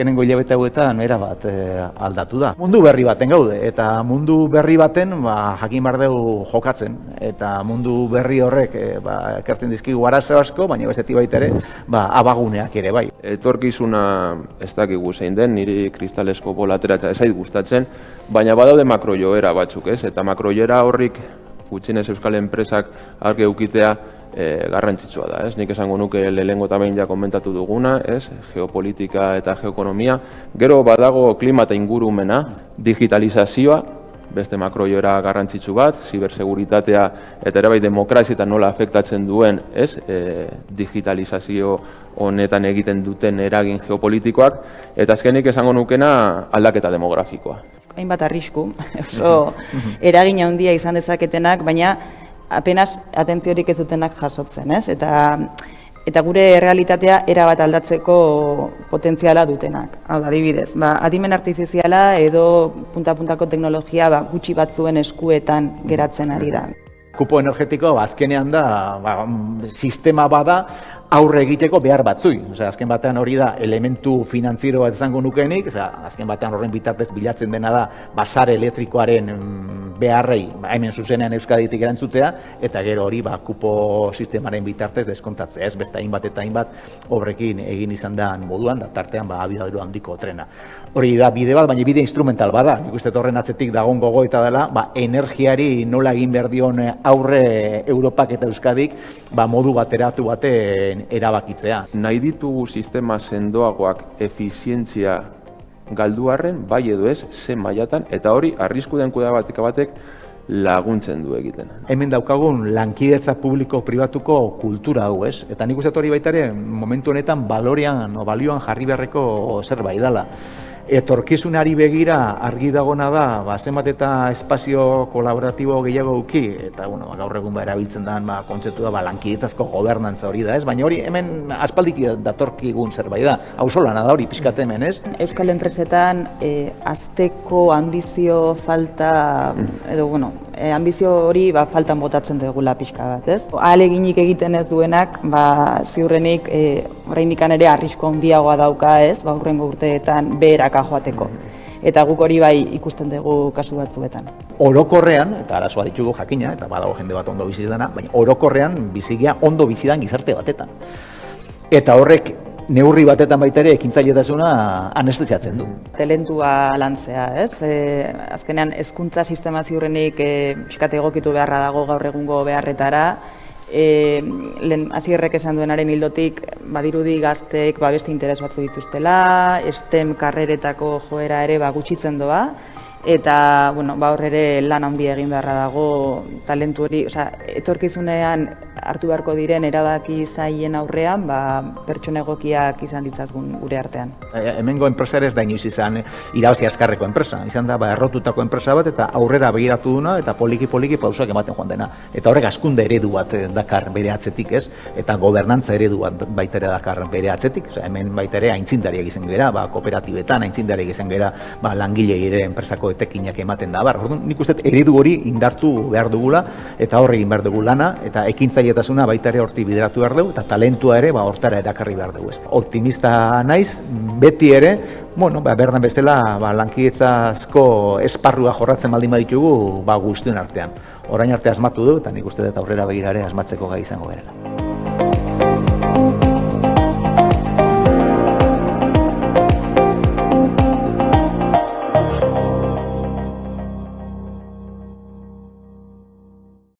azkenengo hilabete hauetan erabat aldatu da. Mundu berri baten gaude, eta mundu berri baten jakin behar dugu jokatzen, eta mundu berri horrek ekartzen dizkigu arazo asko, baina bestetik baita ere, abaguneak ere bai. Etorkizuna ez dakigu zein den, niri kristalesko bolateratzea ez zait gustatzen, baina badaude makrojoera batzuk, ez? Eta makrojoera horrik gutxienez euskal enpresak argi eukitea garrantzitsua da, ez? Nik esango nuke lehengo eta behin ja komentatu duguna, ez? Geopolitika eta geoekonomia. Gero badago klima eta ingurumena, digitalizazioa, beste makrojoera garrantzitsu bat, ziberseguritatea eta ere bai demokrazia nola afektatzen duen, ez? Digitalizazio honetan egiten duten eragin geopolitikoak, eta azkenik esango nukena aldaketa demografikoa. Hainbat arrisku, oso eragin handia izan dezaketenak, baina apenas atentziorik ez dutenak jasotzen, ez? Eta gure errealitatea erabat aldatzeko potentziala dutenak. Hau da, adibidez, adimen artifiziala edo punta-puntako teknologia gutxi batzuen eskuetan geratzen ari da. Kupo energetiko azkenean da sistema bada aurre egiteko behar batzui. Azken batean hori da elementu finantziero bat izango nukenik, azken batean horren bitartez bilatzen dena da basare elektrikoaren beharrei hemen zuzenean Euskaditik erantzutea, eta gero hori kupo sistemaren bitartez deskontatzea, ez beste hainbat eta hainbat obrekin egin izan da moduan, da tartean abiadura handiko trena. Hori da bide bat, baina bide instrumental bada. Nik uste horren atzetik dagoen gogoeta dela, energiari nola egin behar dion aurre Europak eta Euskadik modu bateratu baten erabakitzea. Nahi ditugu sistema sendoagoak efizientzia galduarren, bai edo ez, zen mailatan, eta hori arrisku den kudeaketa batek laguntzen du egiten. Hemen daukagun lankidetza publiko-pribatuko kultura hau, ez? Eta nik uste hori baita ere momentu honetan balioan jarri beharreko zerbait dela. Etorkizunari begira argi dagona da, zenbat eta espazio kolaboratibo gehiago uki, eta gaur egun erabiltzen den kontzeptua lankidetzazko gobernantza hori da, ez? Baina hori hemen aspaldik datorkigun zerbait da, auzolana da hori pixkat hemen, ez? Euskal enpresetan azteko ambizio falta, edo ambizio hori faltan botatzen dugula pixka bat, ez? Ahaleginik egiten ez duenak, ziurrenik oraindikan ere arrisku handiagoa dauka, ez? Hurrengo urteetan beheraka joateko. Eta guk hori bai ikusten dugu kasu batzuetan. Orokorrean, eta arazoa ditugu jakina, eta badago jende bat ondo bizi dena, baina orokorrean bizigia ondo bizidan gizarte batetan. Eta horrek neurri batetan baita ere ekintzailetasuna anestesiatzen du. Talentua lantzea, ez? Azkenean hezkuntza sistema ziurrenik pixkat egokitu beharra dago gaur egungo beharretara. Lehen Asierrek esan duenaren hildotik badirudi gazteek beste interes batzu dituztela, STEM karreretako joera ere gutxitzen doa, eta hor ere lan handia egin beharra dago talentu hori, etorkizunean hartu beharko diren erabaki zaien aurrean, pertsona egokiak izan ditzazgun gure artean. Hemengo enpresa ez da inoiz izan irabazi azkarreko enpresa, izan da errotutako enpresa bat eta aurrera begiratu duna eta poliki pausoak ematen joan dena. Eta horrek hazkunde eredu bat dakar bere atzetik, ez? Eta gobernantza eredu bat baita ere dakar bere atzetik. Hemen baita ere aintzindariak izan gera, kooperatibetan aintzindariak izan gera, langilei ere enpresako etekinak ematen da. Nik uste eredu hori indartu behar dugula eta horre egin behar dugu lana eta ekintzailetasuna baita ere horti bideratu behar dugu eta talentua ere hortara erakarri behar dugu. Optimista naiz, beti ere, berdan bezala lankidetzazko esparrua jorratzen baldin baditugu guztion artean. Orain arte asmatu du eta nik uste dut aurrera begirare asmatzeko gai izango gerela.